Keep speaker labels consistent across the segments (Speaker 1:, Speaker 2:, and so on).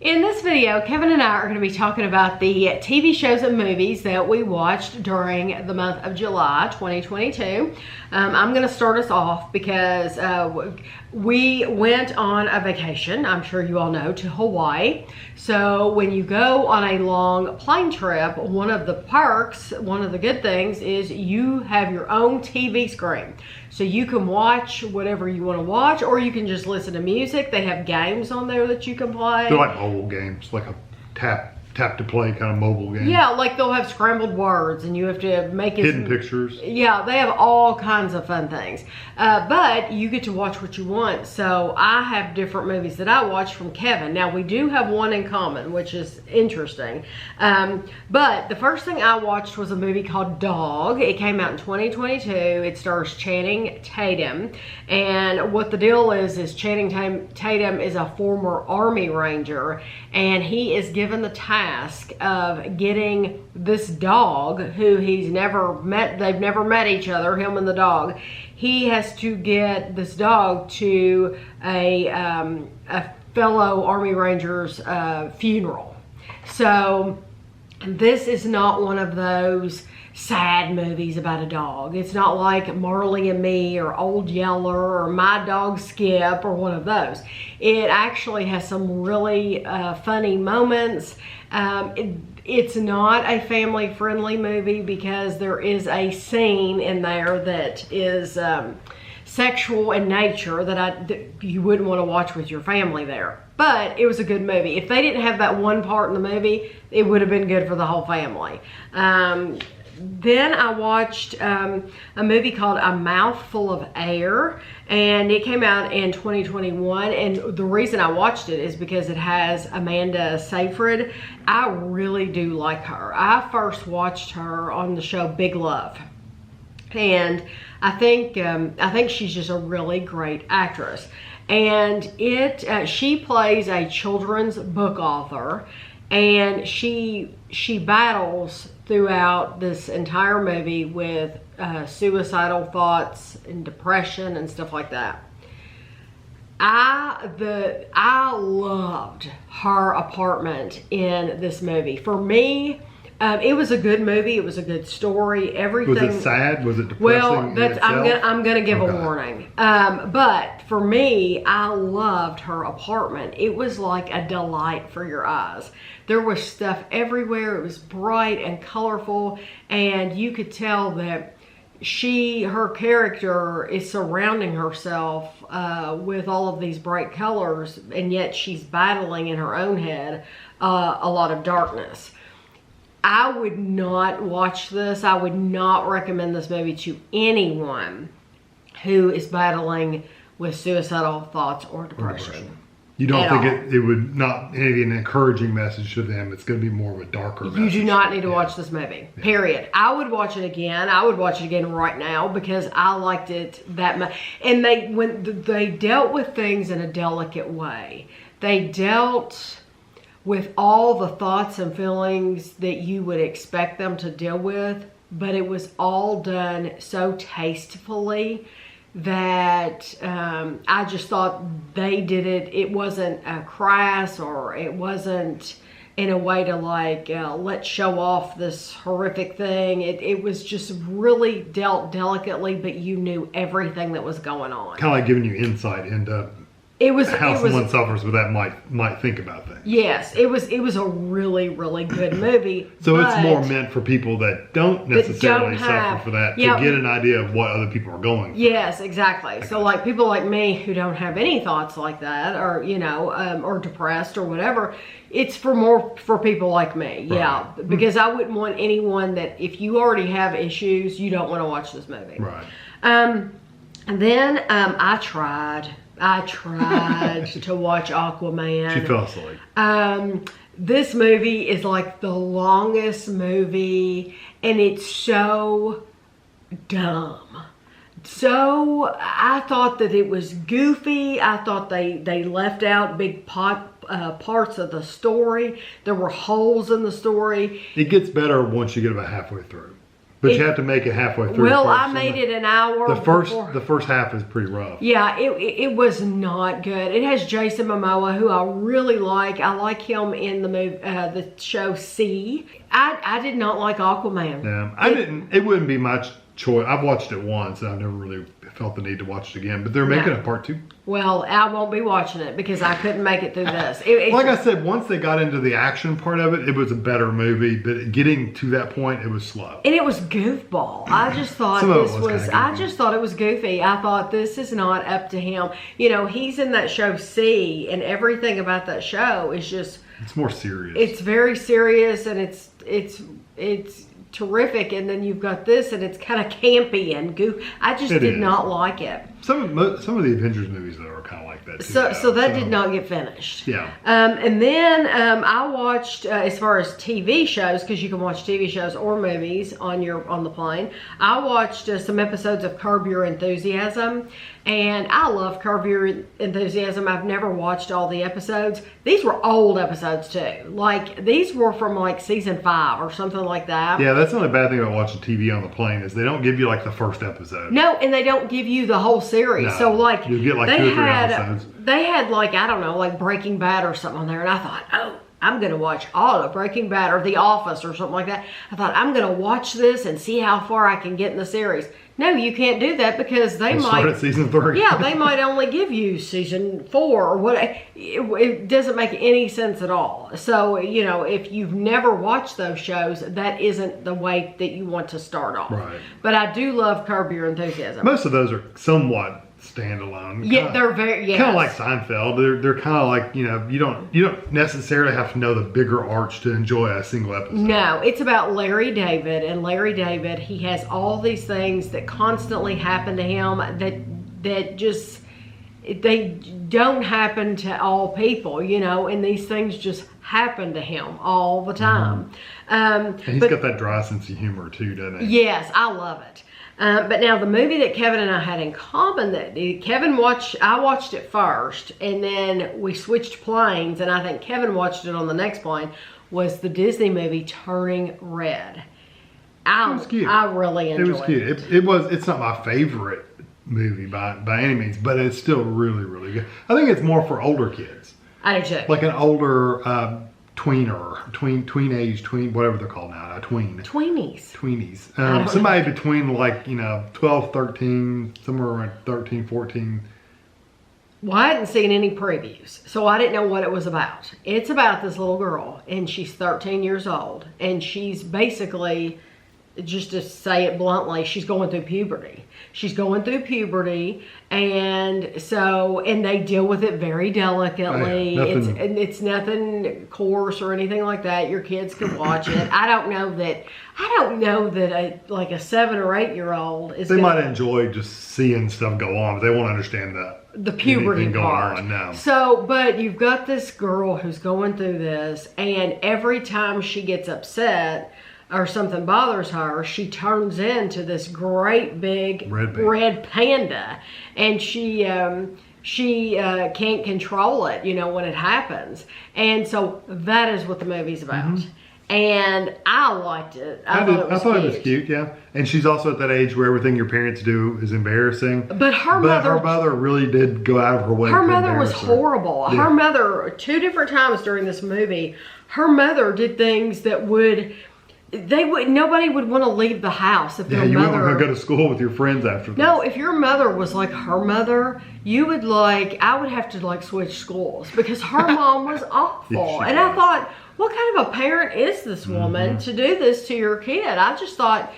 Speaker 1: In this video, Kevin and I are going to be talking about the TV shows and movies that we watched during the month of July 2022. I'm going to start us off because we went on a vacation, I'm sure you all know, to Hawaii. So when you go on a long plane trip, one of the perks, one of the good things is you have your own TV screen. So you can watch whatever you want to watch, or you can just listen to music. They have games on there that you can play.
Speaker 2: They're like mobile games, like a tap to play kind of mobile game.
Speaker 1: Yeah, like they'll have scrambled words and you have to make it.
Speaker 2: Hidden pictures.
Speaker 1: Yeah, they have all kinds of fun things. But you get to watch what you want. So I have different movies that I watch from Kevin. Now we do have one in common, which is interesting. But the first thing I watched was a movie called Dog. It came out in 2022. It stars Channing Tatum. And what the deal is Channing Tatum is a former Army Ranger, and he is given the task of getting this dog who he's never met. They've never met each other, him and the dog. He has to get this dog to a fellow Army Ranger's funeral. So this is not one of those sad movies about a dog. It's not like Marley and Me or Old Yeller or My Dog Skip or one of those. It actually has some really funny moments. It's not a family-friendly movie because there is a scene in there that is sexual in nature that you wouldn't want to watch with your family there. But it was a good movie. If they didn't have that one part in the movie, it would have been good for the whole family. Then I watched a movie called A Mouthful of Air, and it came out in 2021. And the reason I watched it is because it has Amanda Seyfried. I really do like her. I first watched her on the show Big Love, and I think she's just a really great actress. And she plays a children's book author, and she battles throughout this entire movie with suicidal thoughts and depression and stuff like that. I loved her apartment in this movie. For me, it was a good movie. It was a good story. Everything.
Speaker 2: Was it sad? Was it depressing?
Speaker 1: Well, I'm gonna give a warning. But for me, I loved her apartment. It was like a delight for your eyes. There was stuff everywhere. It was bright and colorful, and you could tell that her character is surrounding herself with all of these bright colors, and yet she's battling in her own head a lot of darkness. I would not watch this. I would not recommend this movie to anyone who is battling with suicidal thoughts or depression.
Speaker 2: You don't think it would not be an encouraging message to them? It's going to be more of a darker message.
Speaker 1: You do not need to watch this movie, period. I would watch it again. I would watch it again right now because I liked it that much. And they dealt with things in a delicate way. They dealt with all the thoughts and feelings that you would expect them to deal with, but it was all done so tastefully that I just thought they did it. It wasn't crass, or it wasn't in a way to like, let's show off this horrific thing. It was just really dealt delicately, but you knew everything that was going on.
Speaker 2: Kind of like giving you insight into how someone suffers with that might think about things.
Speaker 1: Yes, it was a really, really good movie.
Speaker 2: So it's more meant for people that don't necessarily suffer for that, to get an idea of what other people are going through.
Speaker 1: Yes, exactly. Okay. So like people like me who don't have any thoughts like that, or or depressed or whatever, it's for people like me. Right. Yeah, because I wouldn't want anyone that, if you already have issues, you don't want to watch this movie.
Speaker 2: Right.
Speaker 1: And then I tried to watch Aquaman.
Speaker 2: She fell asleep.
Speaker 1: This movie is like the longest movie, and it's so dumb. So I thought that it was goofy. I thought they left out big parts of the story. There were holes in the story.
Speaker 2: It gets better once you get about halfway through. But you have to make it halfway through.
Speaker 1: Well, I made it an hour.
Speaker 2: The first half is pretty rough.
Speaker 1: Yeah, it was not good. It has Jason Momoa, who I really like. I like him in the show C. I did not like Aquaman.
Speaker 2: Yeah, it wouldn't be my choice. I've watched it once, and I've never really felt the need to watch it again. But they're making a part 2.
Speaker 1: Well, I won't be watching it because I couldn't make it through this.
Speaker 2: Like I said, once they got into the action part of it, it was a better movie. But getting to that point, it was slow.
Speaker 1: And it was goofball. I just thought I just thought it was goofy. I thought this is not up to him. You know, he's in that show C, and everything about that show is just.
Speaker 2: It's more serious.
Speaker 1: It's very serious, and it's terrific, and then you've got this, and it's kind of campy and goof. I just did not like it.
Speaker 2: Some of the Avengers movies though are kind of like that too.
Speaker 1: So that did not get finished.
Speaker 2: Yeah.
Speaker 1: And then I watched as far as TV shows, because you can watch TV shows or movies on the plane. I watched some episodes of Curb Your Enthusiasm, and I love Curb Your Enthusiasm. I've never watched all the episodes. These were old episodes too. Like these were from like season 5 or something like that.
Speaker 2: Yeah, that's the only bad thing about watching TV on the plane is they don't give you like the first episode.
Speaker 1: No, and they don't give you the whole series.
Speaker 2: No,
Speaker 1: so like
Speaker 2: you get like 2 or 3 episodes.
Speaker 1: They had like, I don't know, like Breaking Bad or something on there, and I thought, oh, I'm going to watch all of Breaking Bad or The Office or something like that. I thought, I'm going to watch this and see how far I can get in the series. No, you can't do that because they might
Speaker 2: start at season 3.
Speaker 1: Yeah, they might only give you season 4 or what. It doesn't make any sense at all. So, you know, if you've never watched those shows, that isn't the way that you want to start off.
Speaker 2: Right.
Speaker 1: But I do love Curb Your Enthusiasm.
Speaker 2: Most of those are somewhat standalone.
Speaker 1: Yeah, they're very
Speaker 2: kind of like Seinfeld. They're kind of like, you know, you don't necessarily have to know the bigger arch to enjoy a single episode.
Speaker 1: No, it's about Larry David, and Larry David, he has all these things that constantly happen to him that just they don't happen to all people, you know, and these things just happen to him all the time.
Speaker 2: And he's got that dry sense of humor too, doesn't he?
Speaker 1: Yes, I love it. But now the movie that Kevin and I had in common, that I watched it first, and then we switched planes, and I think Kevin watched it on the next plane, was the Disney movie Turning Red.
Speaker 2: It was cute.
Speaker 1: I really enjoyed it.
Speaker 2: It was cute. It's not my favorite movie by any means, but it's still really, really good. I think it's more for older kids.
Speaker 1: I do too.
Speaker 2: Like an older tween, whatever they're called now, a tween. Tweenies. Somebody between like, 12, 13, somewhere around 13, 14.
Speaker 1: Well, I hadn't seen any previews, so I didn't know what it was about. It's about this little girl, and she's 13 years old, and she's basically, just to say it bluntly, she's going through puberty. And they deal with it very delicately.
Speaker 2: Oh, yeah,
Speaker 1: it's nothing coarse or anything like that. Your kids can watch it. I don't know that a 7 or 8 year old is.
Speaker 2: They might enjoy just seeing stuff go on, but they won't understand
Speaker 1: the puberty part.
Speaker 2: Going on now.
Speaker 1: So, but you've got this girl who's going through this, and every time she gets upset or something bothers her, she turns into this great big red panda, and she can't control it, when it happens. And so that is what the movie's about. Mm-hmm. And I liked it. I thought it was
Speaker 2: cute, yeah. And she's also at that age where everything your parents do is embarrassing.
Speaker 1: But her mother
Speaker 2: really did go out of her way.
Speaker 1: Her mother was horrible. Yeah. Her mother, 2 different times during this movie, her mother did things that nobody would want to leave the house if their mother.
Speaker 2: Yeah, you wouldn't want to go to school with your friends after this.
Speaker 1: No, if your mother was like her mother, I would have to switch schools because her mom was awful.
Speaker 2: Yes,
Speaker 1: and I thought, what kind of a parent is this woman to do this to your kid? I just thought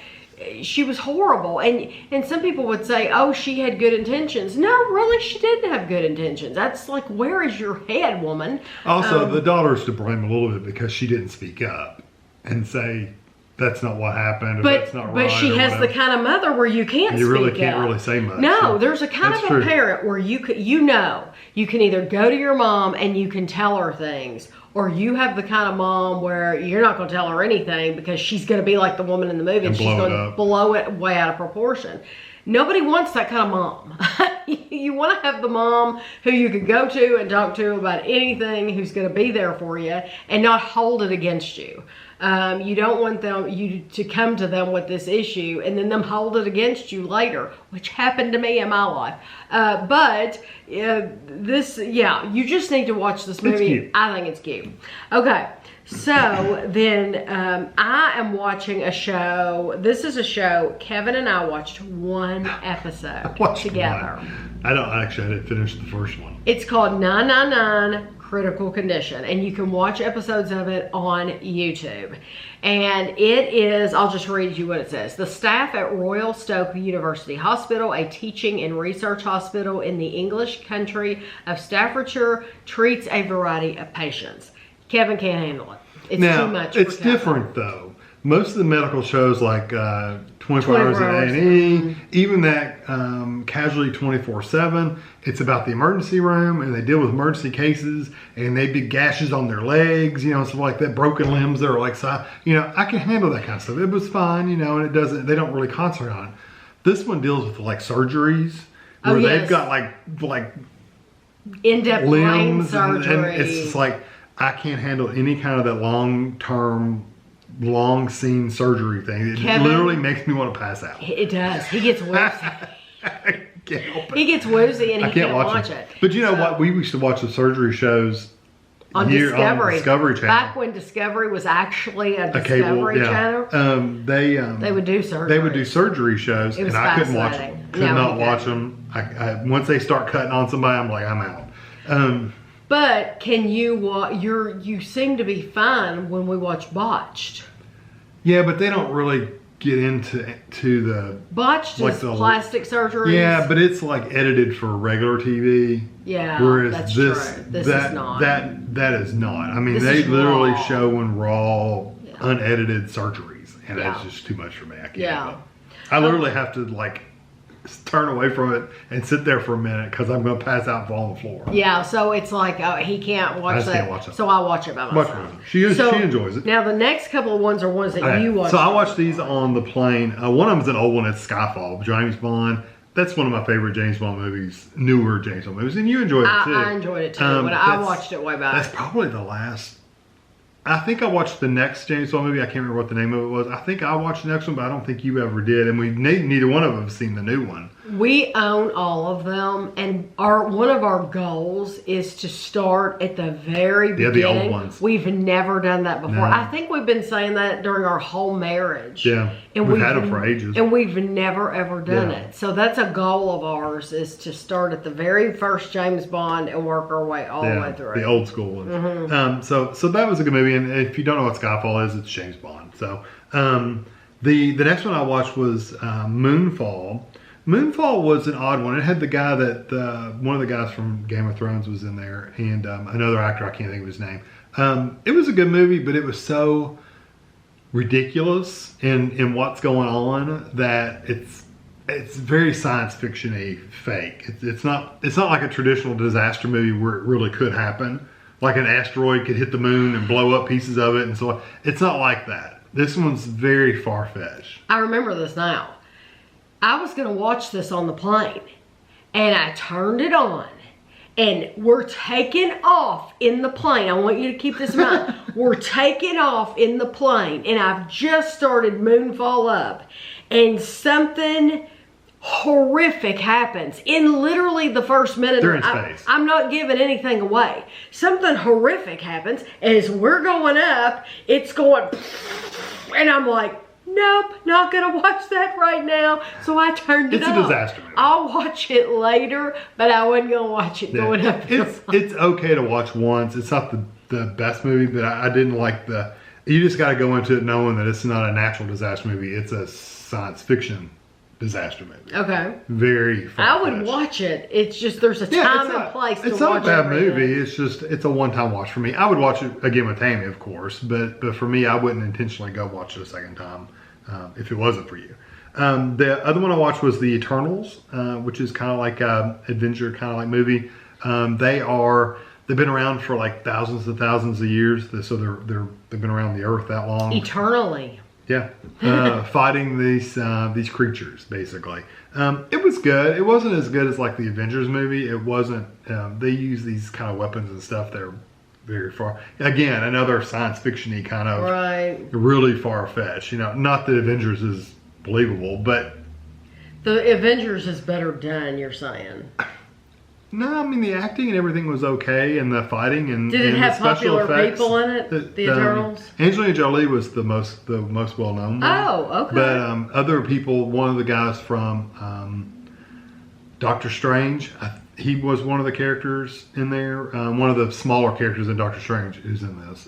Speaker 1: she was horrible. And some people would say, oh, she had good intentions. No, really, she didn't have good intentions. That's like, where is your head, woman?
Speaker 2: Also, the daughter's to blame a little bit because she didn't speak up and say, that's not what happened, or that's not right.
Speaker 1: But she has the kind of mother where you can't speak up.
Speaker 2: You really can't really say much.
Speaker 1: No, there's a kind of a parent where you can either go to your mom and you can tell her things, or you have the kind of mom where you're not going to tell her anything because she's going to be like the woman in the movie and she's going to blow it way out of proportion. Nobody wants that kind of mom. You want to have the mom who you can go to and talk to about anything, who's going to be there for you and not hold it against you. You don't want you to come to them with this issue and then them hold it against you later, which happened to me in my life. But you just need to watch this movie.
Speaker 2: It's cute.
Speaker 1: I think it's cute. Okay. So then I am watching a show. This is a show Kevin and I watched one episode together.
Speaker 2: I didn't finish the first one.
Speaker 1: It's called 999 Critical Condition, and you can watch episodes of it on YouTube. And it is, I'll just read you what it says. The staff at Royal Stoke University Hospital, a teaching and research hospital in the English country of Staffordshire, treats a variety of patients. Kevin can't handle it. It's too much.
Speaker 2: It's different though. Most of the medical shows like 24 Hours at A&E, even that Casualty 24/7, it's about the emergency room and they deal with emergency cases and they big gashes on their legs, stuff like that, broken limbs that are like, I can handle that kind of stuff. It was fine, and they don't really concentrate on it. This one deals with like surgeries where they've got like
Speaker 1: in-depth
Speaker 2: limbs
Speaker 1: surgery.
Speaker 2: And it's just like, I can't handle any kind of that long-term, long-scene surgery thing. It literally makes me want to pass out.
Speaker 1: It does. He gets woozy.
Speaker 2: I can't help it.
Speaker 1: He gets woozy and he can't watch it.
Speaker 2: But you know what? We used to watch the surgery shows
Speaker 1: on Discovery.
Speaker 2: On Discovery Channel.
Speaker 1: Back when Discovery was actually a Discovery Channel.
Speaker 2: They
Speaker 1: would do surgery.
Speaker 2: They would do surgery shows,
Speaker 1: and
Speaker 2: I couldn't watch them. Could not watch them. Once they start cutting on somebody, I'm like, I'm out.
Speaker 1: But can you you seem to be fine when we watch Botched.
Speaker 2: Yeah, but they don't really get into the
Speaker 1: Botched is plastic surgery.
Speaker 2: Yeah, but it's like edited for regular TV.
Speaker 1: Yeah,
Speaker 2: whereas
Speaker 1: that's true. This is not.
Speaker 2: That is not. I mean, they literally show in raw, unedited surgeries, and it's just too much for me. I can't. Yeah. I literally have to turn away from it and sit there for a minute because I'm going to pass out and fall on the floor.
Speaker 1: Yeah, so it's like he can't watch that.
Speaker 2: Can't watch it.
Speaker 1: So I watch it by myself.
Speaker 2: She enjoys it.
Speaker 1: Now the next couple of ones are ones that you watch.
Speaker 2: So I watched these on the plane. One of them's an old one. It's Skyfall, James Bond. That's one of my favorite James Bond movies, newer James Bond movies, and you enjoyed it too.
Speaker 1: I enjoyed it too, but I watched it way back.
Speaker 2: That's probably the last. I think I watched the next James Bond movie. I can't remember what the name of it was. I think I watched the next one, but I don't think you ever did. And neither one of us have seen the new one.
Speaker 1: We own all of them, and one of our goals is to start at the very beginning.
Speaker 2: Yeah, the old ones.
Speaker 1: We've never done that before.
Speaker 2: No.
Speaker 1: I think we've been saying that during our whole marriage.
Speaker 2: Yeah,
Speaker 1: and
Speaker 2: we've had them for ages.
Speaker 1: And we've never, ever done it. So that's a goal of ours, is to start at the very first James Bond and work our way all the way through.
Speaker 2: The old school ones. Mm-hmm. So that was a good movie, and if you don't know what Skyfall is, it's James Bond. So the next one I watched was Moonfall. Moonfall was an odd one. It had the guy one of the guys from Game of Thrones was in there, and another actor, I can't think of his name. It was a good movie, but it was so ridiculous in what's going on that it's very science fiction-y fake. It's not like a traditional disaster movie where it really could happen. Like an asteroid could hit the moon and blow up pieces of it, and so it's not like that. This one's very far-fetched.
Speaker 1: I remember this now. I was going to watch this on the plane, and I turned it on, and we're taking off in the plane. I want you to keep this in mind. We're taking off in the plane, and I've just started Moonfall up, and something horrific happens in literally the first minute.
Speaker 2: They're in space.
Speaker 1: I'm not giving anything away. Something horrific happens as we're going up. It's going, and I'm like, nope, not gonna watch that right now. So I turned it off.
Speaker 2: It's a disaster movie.
Speaker 1: I'll watch it later, but I wasn't gonna watch it going up.
Speaker 2: It's okay to watch once. It's not the best movie, but I didn't like you just got to go into it knowing that it's not a natural disaster movie. It's a science fiction disaster movie.
Speaker 1: Okay.
Speaker 2: Very
Speaker 1: I would watch it. It's just there's a time and place to watch it.
Speaker 2: It's not a bad movie. It's a one-time watch for me. I would watch it again with Tammy, of course, but for me, I wouldn't intentionally go watch it a second time if it wasn't for you. The other one I watched was The Eternals, which is kind of like a adventure kind of like movie. They've been around for like thousands and thousands of years, so they've been around the earth that long.
Speaker 1: Eternally.
Speaker 2: Yeah, fighting these creatures basically. It was good. It wasn't as good as like the Avengers movie. It wasn't. They use these kind of weapons and stuff that are very far. Again, another science fiction-y kind of
Speaker 1: Right.
Speaker 2: really far-fetched. Not that Avengers is believable, but
Speaker 1: The Avengers is better done, you're saying.
Speaker 2: no, I mean the acting and everything was okay, and the fighting and
Speaker 1: Did it
Speaker 2: and
Speaker 1: have
Speaker 2: the special
Speaker 1: popular
Speaker 2: effects,
Speaker 1: people in it? The Eternals?
Speaker 2: Angelina Jolie was the most well-known one.
Speaker 1: Oh, okay.
Speaker 2: But other people, one of the guys from Doctor Strange, he was one of the characters in there. One of the smaller characters in Doctor Strange who's in this.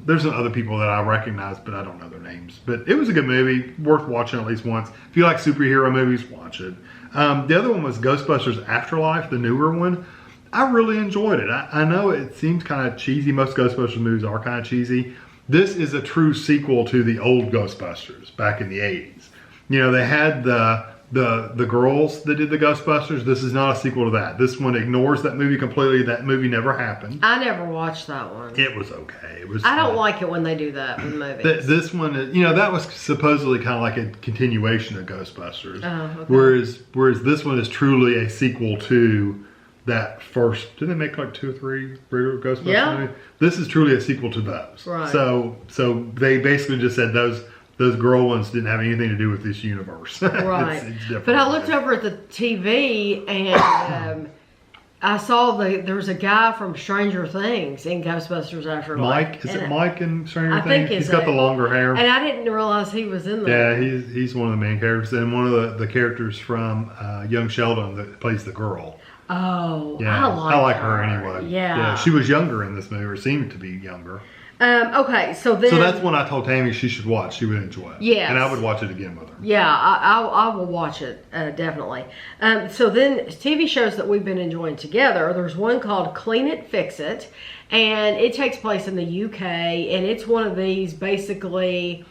Speaker 2: There's some other people that I recognize, but I don't know their names. But it was a good movie, worth watching at least once. If you like superhero movies, watch it. The other one was Ghostbusters Afterlife, the newer one. I really enjoyed it. I know it seems kind of cheesy. Most Ghostbusters movies are kind of cheesy. This is a true sequel to the old Ghostbusters back in the 80s. They had the girls that did the Ghostbusters. This is not a sequel to that. This one ignores that movie completely. That movie never happened.
Speaker 1: I never watched that one.
Speaker 2: It was okay. It was.
Speaker 1: I don't like it when they do that with movies.
Speaker 2: This one, that was supposedly kind of like a continuation of Ghostbusters.
Speaker 1: Oh, okay.
Speaker 2: Whereas this one is truly a sequel to that first. Did they make like 2 or 3 regular Ghostbusters movies? This is truly a sequel to those.
Speaker 1: Right.
Speaker 2: So they basically just said those girl ones didn't have anything to do with this universe.
Speaker 1: Right.
Speaker 2: it's different.
Speaker 1: But I looked over at the TV and I saw there was a guy from Stranger Things in Ghostbusters Afterlife.
Speaker 2: Mike? Is it Mike in Stranger
Speaker 1: I
Speaker 2: Things?
Speaker 1: think
Speaker 2: He's got the longer hair.
Speaker 1: And I didn't realize he was in there.
Speaker 2: Yeah, he's one of the main characters. And one of the characters from Young Sheldon that plays the girl.
Speaker 1: Oh,
Speaker 2: Yeah,
Speaker 1: I
Speaker 2: like her anyway.
Speaker 1: Yeah.
Speaker 2: She was younger in this movie, or seemed to be younger.
Speaker 1: Okay, so then...
Speaker 2: So that's one I told Tammy she should watch. She would enjoy it.
Speaker 1: Yes.
Speaker 2: And I would watch it again with her.
Speaker 1: Yeah, I will watch it, definitely. So then TV shows that we've been enjoying together, there's one called Clean It, Fix It, and it takes place in the UK, and it's one of these basically...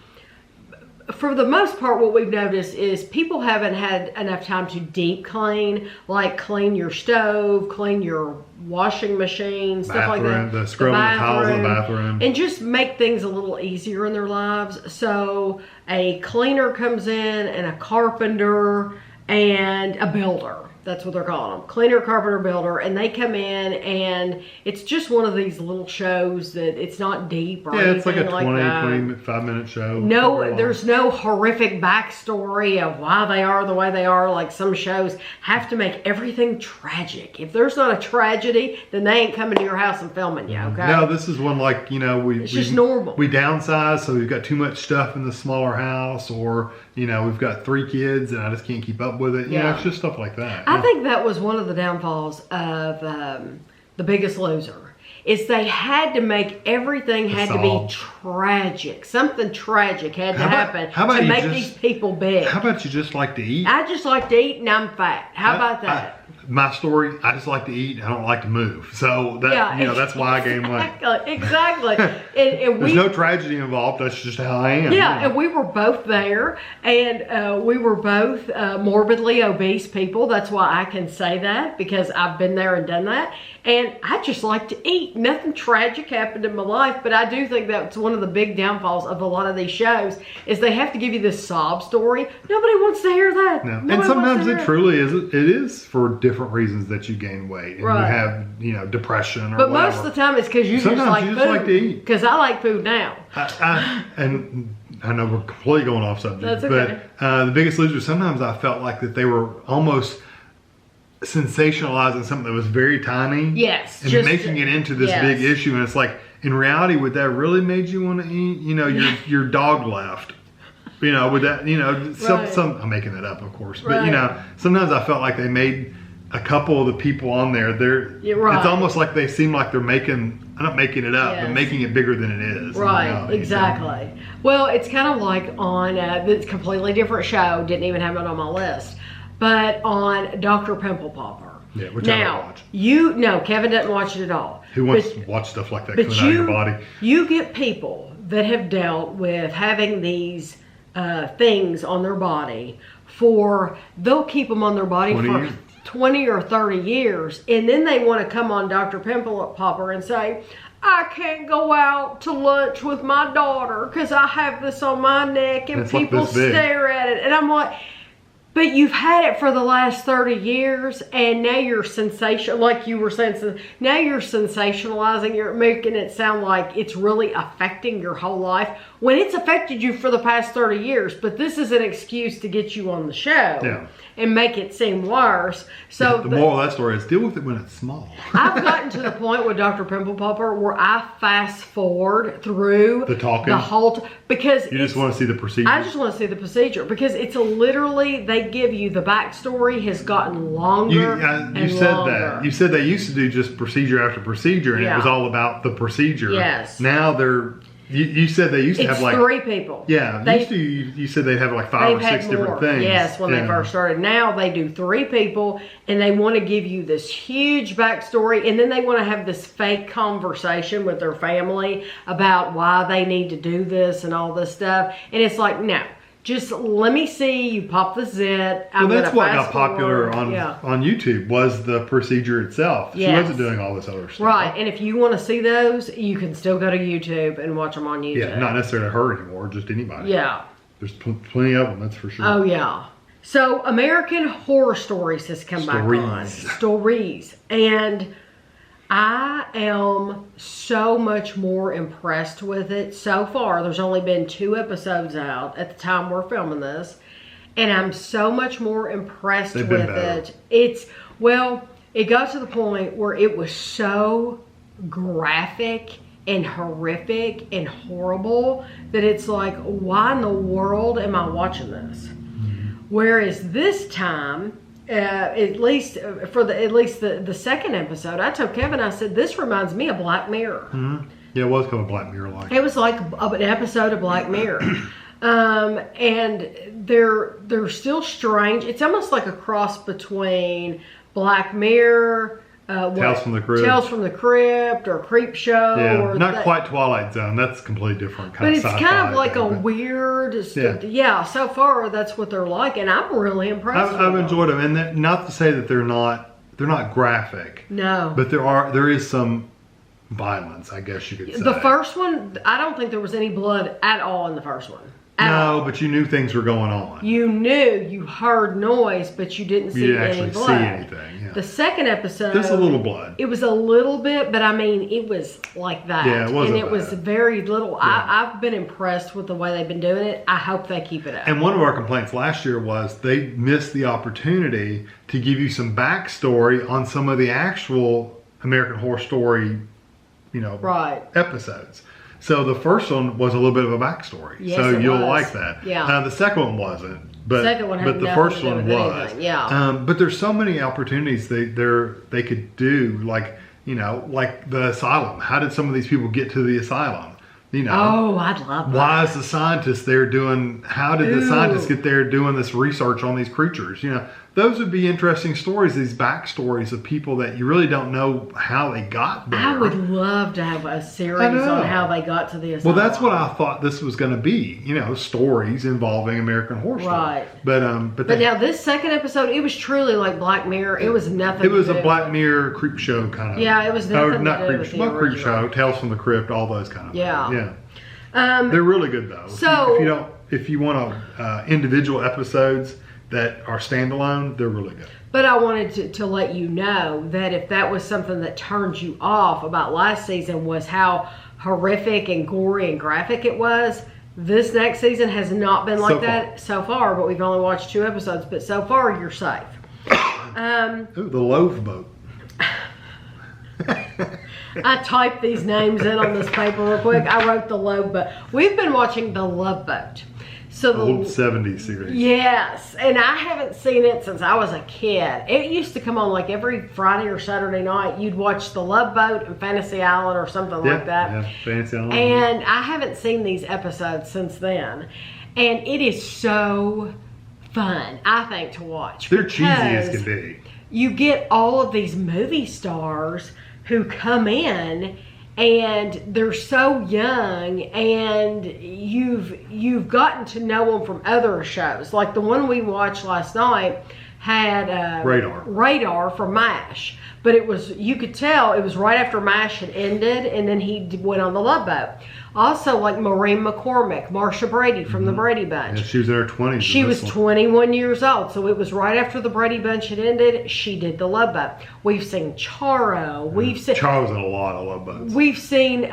Speaker 1: For the most part, what we've noticed is people haven't had enough time to deep clean, like clean your stove, clean your washing machine, stuff like that.
Speaker 2: The scrubbing the tiles in the bathroom.
Speaker 1: And just make things a little easier in their lives. So a cleaner comes in and a carpenter and a builder. That's what they're calling them. Cleaner, carpenter, builder. And they come in and it's just one of these little shows that it's not deep or anything
Speaker 2: it's like a 25-minute show.
Speaker 1: No, there's no horrific backstory of why they are the way they are. Like some shows have to make everything tragic. If there's not a tragedy, then they ain't coming to your house and filming you, okay?
Speaker 2: No, this is one like,
Speaker 1: it's just normal.
Speaker 2: We downsize, so we've got too much stuff in the smaller house, or, we've got 3 kids and I just can't keep up with it. It's just stuff like that.
Speaker 1: I think that was one of the downfalls of The Biggest Loser. Is they had to make everything had to be tragic. Something tragic had to happen to make these people big.
Speaker 2: How about you just like to eat?
Speaker 1: I just like to eat and I'm fat. How about that?
Speaker 2: My story, I just like to eat. I don't like to move. So that that's why I gained weight.
Speaker 1: Exactly. And
Speaker 2: there's no tragedy involved. That's just how I am.
Speaker 1: Yeah, and we were both there, and we were both morbidly obese people. That's why I can say that, because I've been there and done that. And I just like to eat. Nothing tragic happened in my life, but I do think that's one of the big downfalls of a lot of these shows is they have to give you this sob story. Nobody wants to hear that.
Speaker 2: No. And sometimes it truly is. It is for different reasons that you gain weight and you have depression or
Speaker 1: but
Speaker 2: whatever.
Speaker 1: Most of the time it's because you
Speaker 2: sometimes
Speaker 1: just like
Speaker 2: you
Speaker 1: food.
Speaker 2: Like to eat.
Speaker 1: Because I like food now.
Speaker 2: And I know we're completely going off subject.
Speaker 1: That's okay.
Speaker 2: But The Biggest Loser, sometimes I felt like that they were almost sensationalizing something that was very tiny.
Speaker 1: Yes.
Speaker 2: And making it into this big issue. And it's like, in reality, would that really made you want to eat? Your dog left. With that, some I'm making that up, of course. But, sometimes I felt like they made a couple of the people on there, it's almost like they seem like they're I'm not making it up, but making it bigger than it is.
Speaker 1: Right, exactly. Well, it's kind of like on this completely different show, didn't even have it on my list, but on Dr. Pimple Popper.
Speaker 2: Yeah, which I don't watch.
Speaker 1: Kevin doesn't watch it at all.
Speaker 2: Who wants to watch stuff like that coming out of your body?
Speaker 1: You get people that have dealt with having these things on their body they'll keep them on their body for 20 or 30 years, and then they want to come on Dr. Pimple Popper and say, I can't go out to lunch with my daughter because I have this on my neck and people stare at it. And I'm like, But you've had it for the last 30 years, and now you're like you were saying, now you're sensationalizing, you're making it sound like it's really affecting your whole life, when it's affected you for the past 30 years. But this is an excuse to get you on the show and make it seem worse. So
Speaker 2: the moral of that story is deal with it when it's small.
Speaker 1: I've gotten to the point with Dr. Pimple Popper where I fast forward through the whole because
Speaker 2: you just want to see the procedure.
Speaker 1: I just want to see the procedure because it's literally they give you the backstory has gotten longer.
Speaker 2: You said they used to do just procedure after procedure, and it was all about the procedure.
Speaker 1: Yes.
Speaker 2: Now they're. You said they used to have like
Speaker 1: 3 people.
Speaker 2: Yeah, you said they'd have like 5 or 6 different things.
Speaker 1: Yes, when they first started. Now they do 3 people, and they want to give you this huge backstory, and then they want to have this fake conversation with their family about why they need to do this and all this stuff. And it's like, no. Just let me see you pop the zit.
Speaker 2: Well, that's what got popular on YouTube was the procedure itself. She wasn't doing all this other stuff.
Speaker 1: Right, and if you want to see those, you can still go to YouTube and watch them on YouTube.
Speaker 2: Yeah, not necessarily her anymore, just anybody.
Speaker 1: Yeah.
Speaker 2: There's plenty of them, that's for sure.
Speaker 1: Oh, yeah. So, American Horror Stories has come back on. Stories. And I am so much more impressed with it so far. There's only been 2 episodes out at the time we're filming this. And I'm so much more impressed with it. It got to the point where it was so graphic and horrific and horrible that it's like, why in the world am I watching this? Whereas this time, at least the second episode, I told Kevin, I said, this reminds me of Black Mirror.
Speaker 2: Mm-hmm. Yeah, it was kind of Black Mirror-like.
Speaker 1: It was like an episode of Black Mirror. And they're still strange. It's almost like a cross between Black Mirror,
Speaker 2: Tales from the
Speaker 1: Crypt, or Creep Show.
Speaker 2: Yeah,
Speaker 1: or
Speaker 2: not quite Twilight Zone. That's completely different.
Speaker 1: But it's kind of like a weird. Yeah. So far that's what they're like, and I'm really impressed.
Speaker 2: I've enjoyed them, and not to say that they're not graphic.
Speaker 1: No.
Speaker 2: But there is some violence, I guess you could say.
Speaker 1: The first one, I don't think there was any blood at all in the first one.
Speaker 2: No, but you knew things were going on.
Speaker 1: You heard noise, but you didn't see any blood.
Speaker 2: See anything. Yeah.
Speaker 1: The second episode,
Speaker 2: just a little blood.
Speaker 1: It was a little bit, but I mean, it was like that.
Speaker 2: Yeah, it wasn't
Speaker 1: and it was very little. Yeah. I've been impressed with the way they've been doing it. I hope they keep it up.
Speaker 2: And one of our complaints last year was they missed the opportunity to give you some backstory on some of the actual American Horror Story, episodes. So the first one was a little bit of a backstory.
Speaker 1: Yes,
Speaker 2: so you'll like that.
Speaker 1: Yeah.
Speaker 2: The second one wasn't. But the first one was.
Speaker 1: Anything. Yeah.
Speaker 2: But there's so many opportunities they could do, like the asylum. How did some of these people get to the asylum?
Speaker 1: Oh, I'd love that.
Speaker 2: Why is the scientist there doing? How did the scientists get there doing this research on these creatures? Those would be interesting stories. These backstories of people that you really don't know how they got there.
Speaker 1: I would love to have a series on how they got to the asylum.
Speaker 2: Well, that's what I thought this was going to be. Stories involving American Horror Story.
Speaker 1: Right.
Speaker 2: But
Speaker 1: now this second episode, it was truly like Black Mirror. It was nothing.
Speaker 2: It was a Black Mirror Creep Show kind of.
Speaker 1: Yeah, it was nothing.
Speaker 2: Creep Show, Tales from the Crypt, all those kind of.
Speaker 1: Yeah.
Speaker 2: They're really good though.
Speaker 1: So
Speaker 2: if you want individual episodes that are standalone, they're really good.
Speaker 1: But I wanted to let you know that if that was something that turned you off about last season was how horrific and gory and graphic it was, this next season has not been like that so far, but we've only watched 2 episodes, but so far you're safe.
Speaker 2: The Loaf Boat.
Speaker 1: I typed these names in on this paper real quick. I wrote The Love Boat. We've been watching The Love Boat. So the
Speaker 2: old 70s series.
Speaker 1: Yes, and I haven't seen it since I was a kid. It used to come on like every Friday or Saturday night. You'd watch The Love Boat and Fantasy Island or something like that.
Speaker 2: Yeah, Fantasy Island.
Speaker 1: And I haven't seen these episodes since then. And it is so fun, I think, to watch.
Speaker 2: They're cheesy as can be.
Speaker 1: You get all of these movie stars who come in and they're so young, and you've gotten to know them from other shows. Like the one we watched last night, had
Speaker 2: Radar
Speaker 1: from MASH. But it was, you could tell it was right after MASH had ended, and then he went on the Love Boat. Also, like Maureen McCormick, Marsha Brady from the Brady Bunch.
Speaker 2: Yeah, she was in her 20s.
Speaker 1: She was 21 years old, so it was right after the Brady Bunch had ended. She did the Love Boat. We've seen Charo.
Speaker 2: Charo's in a lot of Love Boats.
Speaker 1: We've seen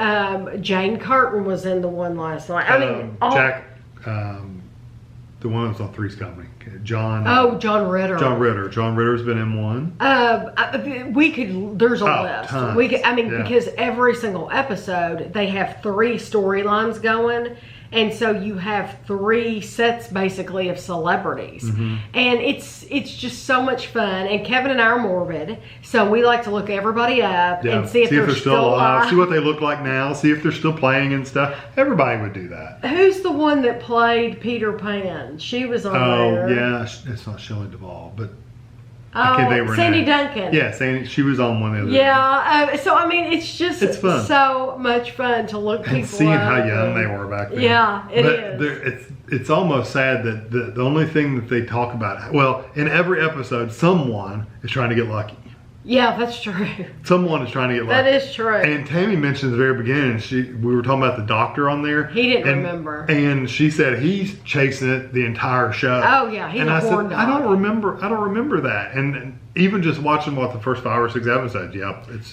Speaker 1: Jane Curtin was in the one last night. I mean,
Speaker 2: Jack, the one that was on Three's Company. John
Speaker 1: Ritter.
Speaker 2: John Ritter's been in one.
Speaker 1: There's a list.
Speaker 2: Tons.
Speaker 1: Because every single episode, they have 3 storylines going. And so you have 3 sets basically of celebrities. And it's just so much fun. And Kevin and I are morbid. So we like to look everybody up and see if they're still alive.
Speaker 2: See what they look like now. See if they're still playing and stuff. Everybody would do that.
Speaker 1: Who's the one that played Peter Pan? She was on there.
Speaker 2: Oh, yeah. It's not Shelley Duvall, but I can't think of her
Speaker 1: Sandy
Speaker 2: name.
Speaker 1: Duncan.
Speaker 2: Yeah, Sandy. She was on one of the other.
Speaker 1: Yeah. So I mean, it's
Speaker 2: fun.
Speaker 1: So much fun to look people
Speaker 2: and seeing
Speaker 1: up
Speaker 2: how young they were back then.
Speaker 1: Yeah, it is.
Speaker 2: It's almost sad that the only thing that they talk about, well, in every episode, someone is trying to get lucky.
Speaker 1: Yeah, that's true.
Speaker 2: Someone is trying to get lucky.
Speaker 1: That is true.
Speaker 2: And Tammy mentioned at the very beginning, we were talking about the doctor on there.
Speaker 1: He didn't remember.
Speaker 2: And she said he's chasing it the entire show.
Speaker 1: Oh yeah, he's a horn dog.
Speaker 2: I don't remember that. And even just watching the first 5 or 6 episodes,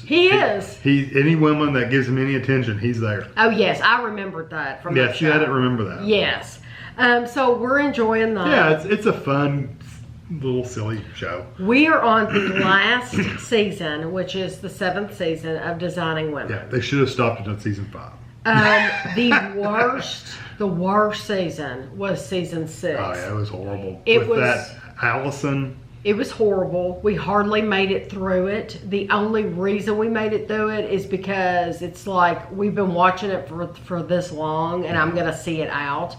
Speaker 1: he is.
Speaker 2: Any woman that gives him any attention, he's there.
Speaker 1: Oh yes, I remembered that from that show.
Speaker 2: I didn't remember that.
Speaker 1: Yes. So we're enjoying that.
Speaker 2: Yeah, it's a fun little silly show.
Speaker 1: We are on the last season, which is the 7th season of Designing Women.
Speaker 2: Yeah, they should have stopped it at season 5.
Speaker 1: The worst season was season 6.
Speaker 2: Oh yeah, it was horrible.
Speaker 1: That
Speaker 2: Allison.
Speaker 1: It was horrible. We hardly made it through it. The only reason we made it through it is because it's like we've been watching it for this long, and I'm going to see it out.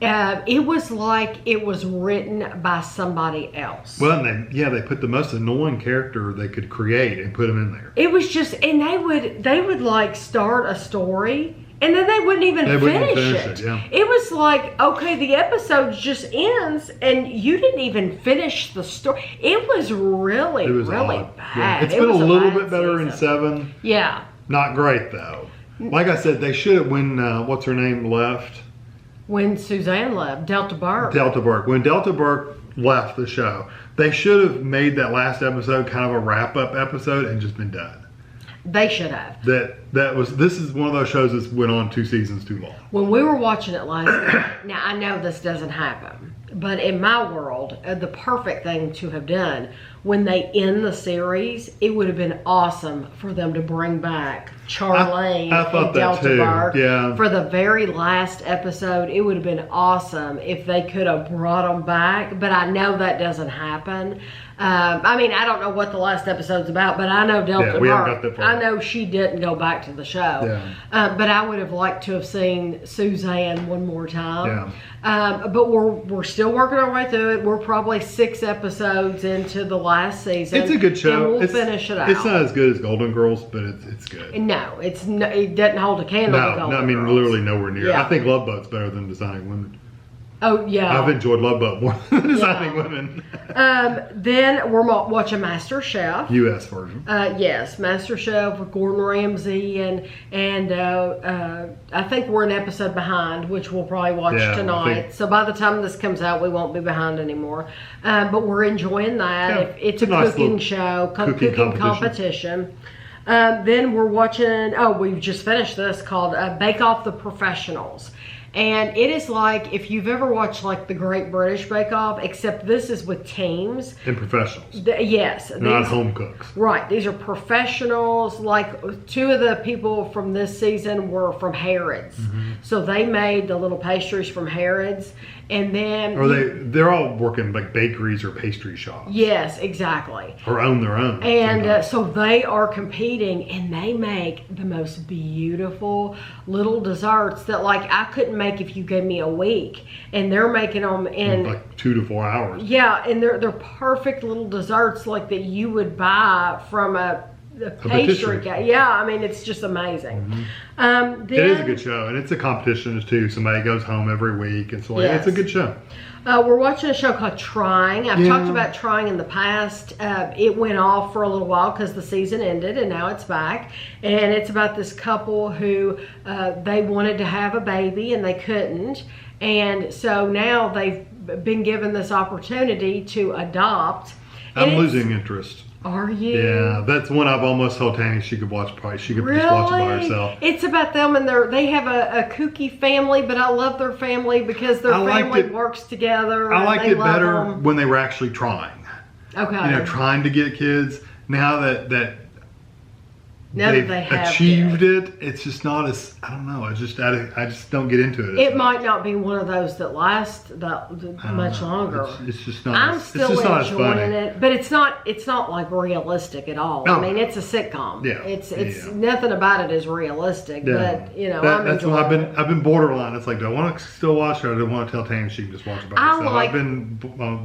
Speaker 1: It was like it was written by somebody else.
Speaker 2: Well, they put the most annoying character they could create and put him in there.
Speaker 1: It was just, and they would like start a story, and then they wouldn't even finish it.
Speaker 2: Yeah.
Speaker 1: It was like, okay, the episode just ends, and you didn't even finish the story. It was really bad.
Speaker 2: Yeah. It's been a little bit better in 7.
Speaker 1: Yeah.
Speaker 2: Not great though. Like I said, they should have when what's her name left.
Speaker 1: When Suzanne left, Delta Burke.
Speaker 2: When Delta Burke left the show, they should have made that last episode kind of a wrap-up episode and just been done.
Speaker 1: They should have.
Speaker 2: This is one of those shows that went on 2 seasons too long.
Speaker 1: When we were watching it last night, now I know this doesn't happen, but in my world, the perfect thing to have done when they end the series, it would have been awesome for them to bring back Charlene and Delta Burke for the very last episode. It would have been awesome if they could have brought them back, but I know that doesn't happen. I mean, I don't know what the last episode's about, but I know Delta Burke. I know she didn't go back to the show, but I would have liked to have seen Suzanne one more time. But we're still working our way through it. We're probably 6 episodes into the last season.
Speaker 2: It's a good show.
Speaker 1: And we'll finish it out.
Speaker 2: It's not as good as Golden Girls, but it's good.
Speaker 1: No, it doesn't hold a candle to Golden Girls.
Speaker 2: I mean, literally nowhere near. I think Love Boat's better than Designing Women.
Speaker 1: Oh, yeah.
Speaker 2: I've enjoyed Love Boat more than Designing Women.
Speaker 1: Then we're watching Master Chef.
Speaker 2: U.S. version.
Speaker 1: Yes, Master Chef with Gordon Ramsay. And I think we're an episode behind, which we'll probably watch tonight. So by the time this comes out, we won't be behind anymore. But we're enjoying that. It's a nice cooking show, cooking competition. Then we're watching, we've just finished this, called Bake Off the Professionals. And it is like if you've ever watched like the Great British Bake Off, except this is with teams.
Speaker 2: And professionals.
Speaker 1: Yes.
Speaker 2: Not home cooks.
Speaker 1: Right. These are professionals. Like 2 of the people from this season were from Harrods. So they made the little pastries from Harrods. And then...
Speaker 2: they're all working like bakeries or pastry shops.
Speaker 1: Yes, exactly.
Speaker 2: Or own their own.
Speaker 1: And so they are competing, and they make the most beautiful little desserts that like I couldn't make if you gave me a week. And they're making them in...
Speaker 2: like 2 to 4 hours.
Speaker 1: Yeah, and they're perfect little desserts like that you would buy from a the
Speaker 2: patisserie.
Speaker 1: pastry guy. Yeah, I mean, it's just amazing. Then,
Speaker 2: it is a good show, and it's a competition too. Somebody goes home every week, and so it's a good show.
Speaker 1: We're watching a show called Trying. I've talked about Trying in the past. It went off for a little while because the season ended, and now it's back. And it's about this couple who they wanted to have a baby and they couldn't. And so now they've been given this opportunity to adopt.
Speaker 2: I'm losing interest.
Speaker 1: Are you?
Speaker 2: Yeah, that's one I've almost told Tanny she could watch. Probably she could just watch it by herself.
Speaker 1: It's about them and they have a kooky family, but I love their family because their family works together.
Speaker 2: I liked it better when they were actually trying.
Speaker 1: Okay.
Speaker 2: Trying to get kids. Now that they've
Speaker 1: they have
Speaker 2: achieved it, it's just not as, I don't know. I just don't get into it.
Speaker 1: It might not be one of those that last that much longer.
Speaker 2: It's just not.
Speaker 1: I'm still enjoying it, but it's not like realistic at all.
Speaker 2: No.
Speaker 1: I mean, it's a sitcom.
Speaker 2: Yeah.
Speaker 1: It's nothing about it is realistic.
Speaker 2: Yeah.
Speaker 1: But
Speaker 2: that's when I've been borderline. It's like, do I want to still watch it, or do I want to tell Tam she can just watch it by herself? I've been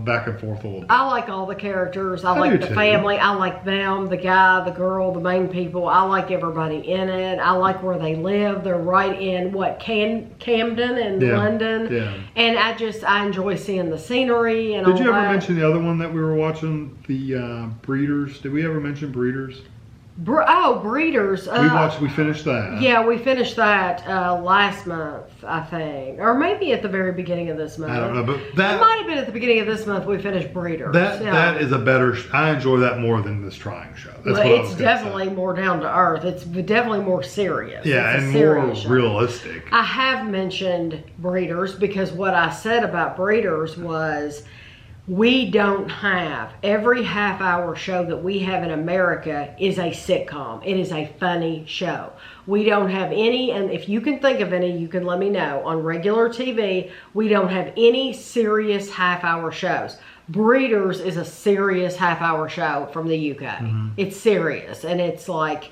Speaker 2: back and forth a little bit.
Speaker 1: I like all the characters. I like the family. I like them, the guy, the girl, the main people. I like everybody in it. I like where they live. They're right in Camden and London. Yeah. And I enjoy seeing the scenery and all that.
Speaker 2: Did you ever mention the other one that we were watching, the Breeders? Did we ever mention Breeders?
Speaker 1: Breeders.
Speaker 2: We finished that.
Speaker 1: Yeah, we finished that last month, I think. Or maybe at the very beginning of this month.
Speaker 2: I don't know, but
Speaker 1: it might have been at the beginning of this month we finished Breeders.
Speaker 2: That is a better, I enjoy that more than this Trying show. That's
Speaker 1: it's definitely more down to earth. It's definitely more serious.
Speaker 2: Yeah, and more realistic.
Speaker 1: I have mentioned Breeders because what I said about Breeders was, we don't have, every half-hour show that we have in America is a sitcom. It is a funny show. We don't have any, and if you can think of any, you can let me know. On regular TV, we don't have any serious half-hour shows. Breeders is a serious half-hour show from the UK. Mm-hmm. It's serious, and it's like,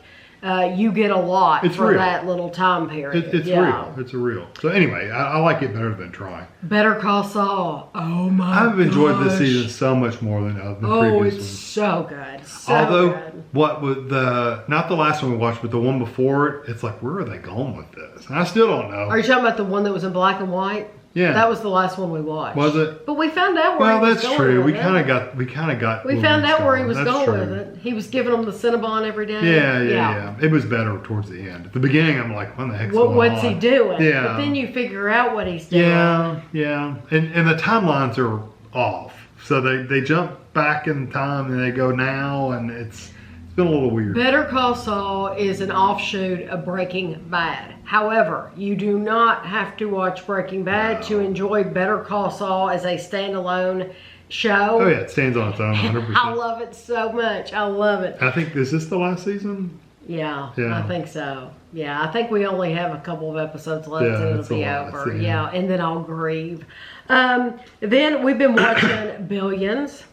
Speaker 1: you get a lot that little time period.
Speaker 2: It's real. It's real. So anyway, I like it better than Trying.
Speaker 1: Better Call Saul. Oh my gosh.
Speaker 2: I've enjoyed this season so much more than the previous ones.
Speaker 1: So good.
Speaker 2: Although, what with not the last one we watched, but the one before it, it's like, where are they going with this? And I still don't know.
Speaker 1: Are you talking about the one that was in black and white?
Speaker 2: Yeah,
Speaker 1: that was the last one we watched.
Speaker 2: Was it?
Speaker 1: But we found out where he was going.
Speaker 2: Well, that's true.
Speaker 1: We
Speaker 2: kind of got.
Speaker 1: We found out where he was going with it. He was giving them the Cinnabon every day.
Speaker 2: Yeah. It was better towards the end. At the beginning, I'm like, what the heck's going on?
Speaker 1: What's he doing?
Speaker 2: Yeah.
Speaker 1: But then you figure out what he's doing.
Speaker 2: Yeah. And the timelines are off. So they jump back in time and they go now, and it's been a little weird.
Speaker 1: Better Call Saul is an offshoot of Breaking Bad. However, you do not have to watch Breaking Bad to enjoy Better Call Saul as a standalone show.
Speaker 2: Oh yeah, it stands on its own 100%.
Speaker 1: I love it so much. I love it.
Speaker 2: I think, is this the last season?
Speaker 1: Yeah, I think so. Yeah, I think we only have a couple of episodes left and it'll be over. Yeah, and then I'll grieve. Then we've been watching Billions.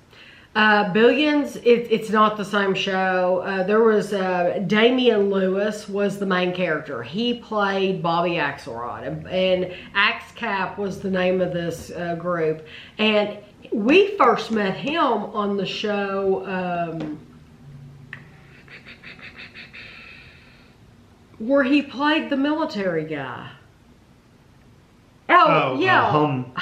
Speaker 1: Billions, it's not the same show. There was Damian Lewis was the main character. He played Bobby Axelrod, and AXCAP was the name of this group. And we first met him on the show where he played the military guy. Homeland.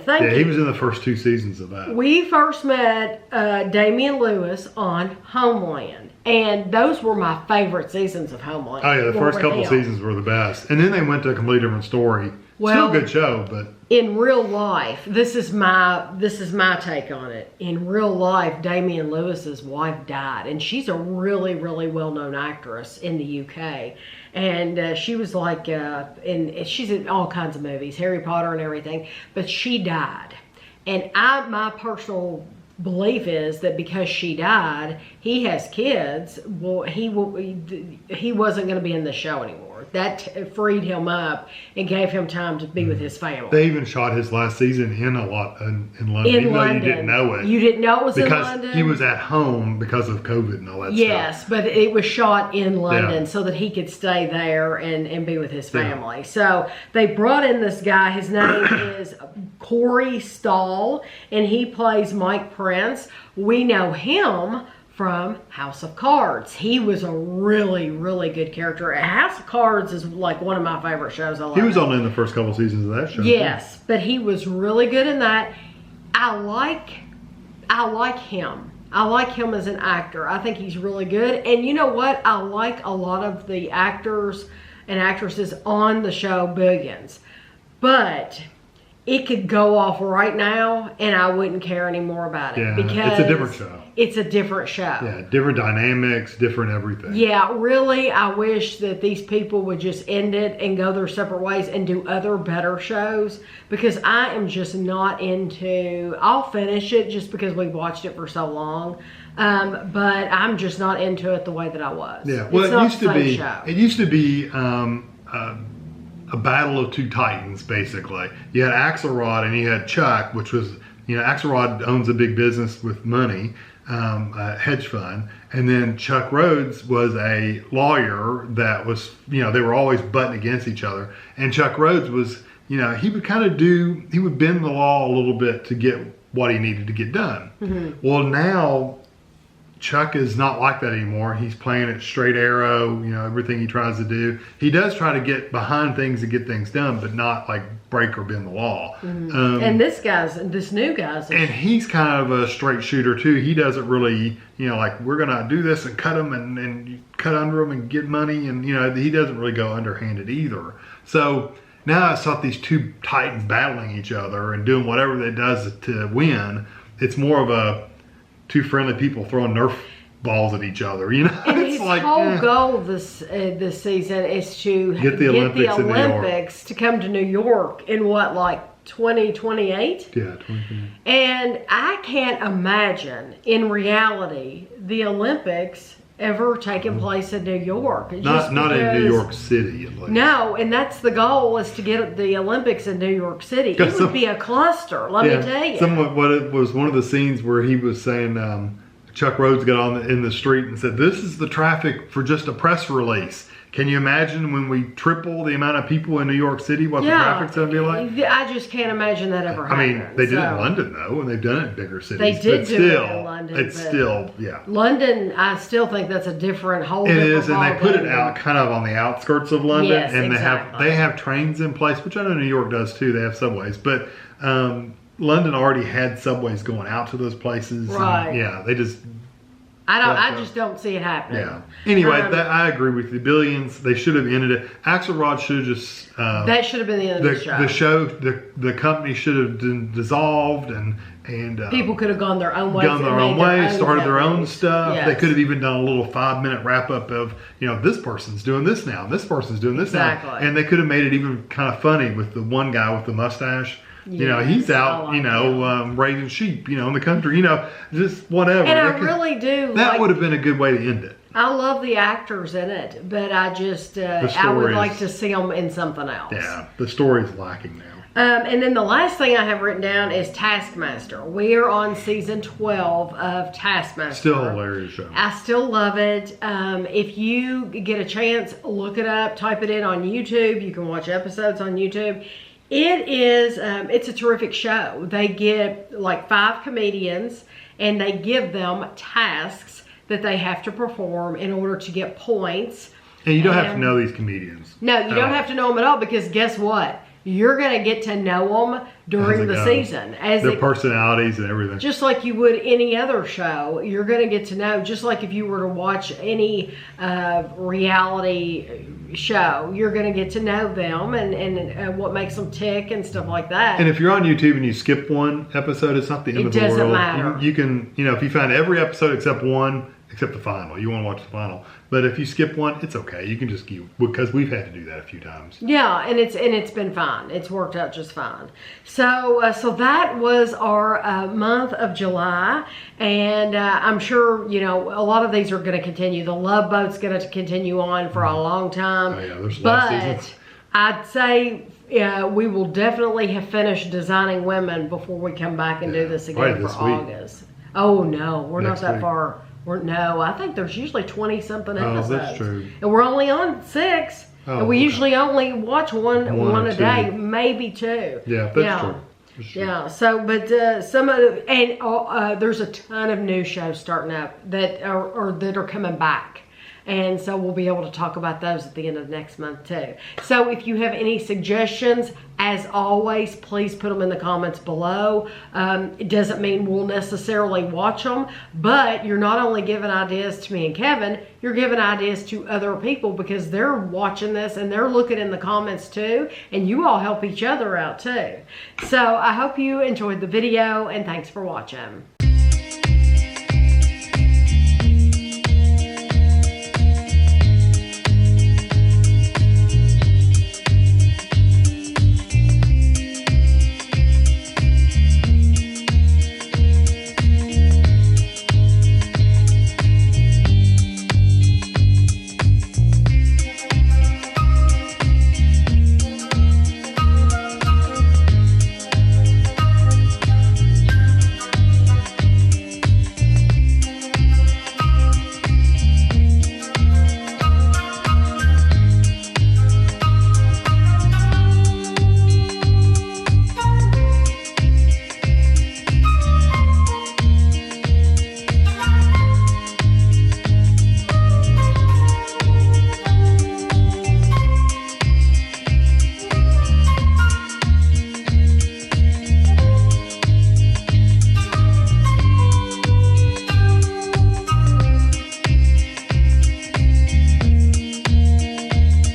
Speaker 1: Thank you.
Speaker 2: Yeah, he was in the first 2 seasons of that.
Speaker 1: We first met Damian Lewis on Homeland, and those were my favorite seasons of Homeland.
Speaker 2: Oh yeah, the first couple seasons were the best, and then they went to a completely different story. Still a good show, but
Speaker 1: in real life, this is my take on it. In real life, Damian Lewis's wife died, and she's a really, really well-known actress in the UK. And she was like, she's in all kinds of movies, Harry Potter and everything, but she died. And my personal belief is that because she died, he has kids. Well, he wasn't going to be in the show anymore. That freed him up and gave him time to be with his family.
Speaker 2: They even shot his last season in London. Even though you didn't know it.
Speaker 1: You didn't know it was in London?
Speaker 2: Because he was at home because of COVID and all that stuff.
Speaker 1: Yes, but it was shot in London so that he could stay there and be with his family. Yeah. So they brought in this guy. His name is Corey Stahl, and he plays Mike Prince. We know him from House of Cards. He was a really, really good character. House of Cards is like one of my favorite shows. I love
Speaker 2: He was only in the first couple seasons of that show.
Speaker 1: Yes, but he was really good in that. I like him. I like him as an actor. I think he's really good. And you know what? I like a lot of the actors and actresses on the show Billions. But it could go off right now and I wouldn't care anymore about it.
Speaker 2: Yeah,
Speaker 1: because
Speaker 2: it's a different show.
Speaker 1: It's a different show.
Speaker 2: Yeah, different dynamics, different everything.
Speaker 1: Yeah, really, I wish that these people would just end it and go their separate ways and do other better shows, because I am just not into, I'll finish it just because we've watched it for so long, but I'm just not into it the way that I was.
Speaker 2: Yeah, well,
Speaker 1: it's
Speaker 2: it
Speaker 1: not
Speaker 2: used
Speaker 1: the
Speaker 2: to
Speaker 1: same
Speaker 2: be.
Speaker 1: show.
Speaker 2: It used to be a battle of two titans, basically. You had Axelrod and you had Chuck, which was, Axelrod owns a big business with money, a hedge fund, and then Chuck Rhodes was a lawyer that was, they were always butting against each other. And Chuck Rhodes was, he would bend the law a little bit to get what he needed to get done. Mm-hmm. Well, now Chuck is not like that anymore. He's playing it straight arrow, everything he tries to do. He does try to get behind things and get things done, but not like break or bend the law.
Speaker 1: Mm-hmm. And this new guy's.
Speaker 2: And he's kind of a straight shooter too. He doesn't really, like, we're going to do this and cut him and cut under him and get money. And, he doesn't really go underhanded either. So now I saw these two titans battling each other and doing whatever they does to win. It's more of a two friendly people throwing Nerf balls at each other,
Speaker 1: And
Speaker 2: it's
Speaker 1: his
Speaker 2: like,
Speaker 1: whole goal this season is to
Speaker 2: get the
Speaker 1: Olympics to come to New York in 2028?
Speaker 2: Yeah, 2028.
Speaker 1: And I can't imagine in reality the Olympics ever taking place in New York.
Speaker 2: Not in New York City, at least.
Speaker 1: No, and that's the goal, is to get the Olympics in New York City. It would be a cluster, let me tell you.
Speaker 2: It was one of the scenes where he was saying, Chuck Rhodes got on in the street and said, "This is the traffic for just a press release. Can you imagine when we triple the amount of people in New York City, what the traffic's going to be like?"
Speaker 1: I just can't imagine that ever happening.
Speaker 2: I mean, they did it in London, though, and they've done it in bigger cities.
Speaker 1: They did do it in London.
Speaker 2: It's still, yeah.
Speaker 1: London, I still think that's a whole different
Speaker 2: It is, and they put it
Speaker 1: game.
Speaker 2: out kind of on the outskirts of London.
Speaker 1: Yes,
Speaker 2: and
Speaker 1: exactly.
Speaker 2: they have trains in place, which I know New York does too. They have subways. But London already had subways going out to those places.
Speaker 1: Right.
Speaker 2: And, yeah, they just...
Speaker 1: I just don't see it happening.
Speaker 2: Yeah. Anyway, I agree with you. Billions, they should have ended it. Axelrod should have just...
Speaker 1: that should have been the end of the show.
Speaker 2: The company should have been dissolved, and
Speaker 1: people could have gone their own way.
Speaker 2: Started their own stuff.
Speaker 1: Yes.
Speaker 2: They could have even done a little 5-minute wrap up of, this person's doing this now, this person's doing this now. And they could have made it even kind of funny with the one guy with the mustache.
Speaker 1: Yes,
Speaker 2: he's out, raising sheep, in the country, just whatever.
Speaker 1: And I really do.
Speaker 2: That would have been a good way to end it.
Speaker 1: I love the actors in it, but I just, I would like to see them in something else.
Speaker 2: Yeah, the story's lacking now.
Speaker 1: And then the last thing I have written down is Taskmaster. We are on season 12 of Taskmaster.
Speaker 2: Still a hilarious show.
Speaker 1: I still love it. If you get a chance, look it up, type it in on YouTube. You can watch episodes on YouTube. It is, it's a terrific show. They get like 5 comedians and they give them tasks that they have to perform in order to get points.
Speaker 2: And you don't have to know these comedians.
Speaker 1: No, you don't have to know them at all, because guess what? You're going to get to know them during the season.
Speaker 2: Their personalities and everything.
Speaker 1: Just like you would any other show. You're going to get to know, just like if you were to watch any reality show, you're going to get to know them and what makes them tick and stuff like that.
Speaker 2: And if you're on YouTube and you skip one episode, it's not the end of the world. It doesn't
Speaker 1: matter.
Speaker 2: You can, if you find every episode except the final, you want to watch the final. But if you skip one, it's okay. You can just because we've had to do that a few times.
Speaker 1: Yeah, and it's been fine. It's worked out just fine. So that was our month of July, and I'm sure a lot of these are going to continue. The Love Boat's going to continue on for a long time.
Speaker 2: Oh yeah, there's a lot of seasons.
Speaker 1: I'd say we will definitely have finished Designing Women before we come back and do this again for August. Oh no, we're not that far. No, I think there's usually 20-something episodes.
Speaker 2: Oh, that's true.
Speaker 1: And we're only on 6. And we usually only watch one a day, maybe 2.
Speaker 2: Yeah, that's true.
Speaker 1: Yeah. So, but some of there's a ton of new shows starting up that are coming back. And so we'll be able to talk about those at the end of next month too. So if you have any suggestions, as always, please put them in the comments below. It doesn't mean we'll necessarily watch them, but you're not only giving ideas to me and Kevin, you're giving ideas to other people because they're watching this and they're looking in the comments too, and you all help each other out too. So I hope you enjoyed the video, and thanks for watching.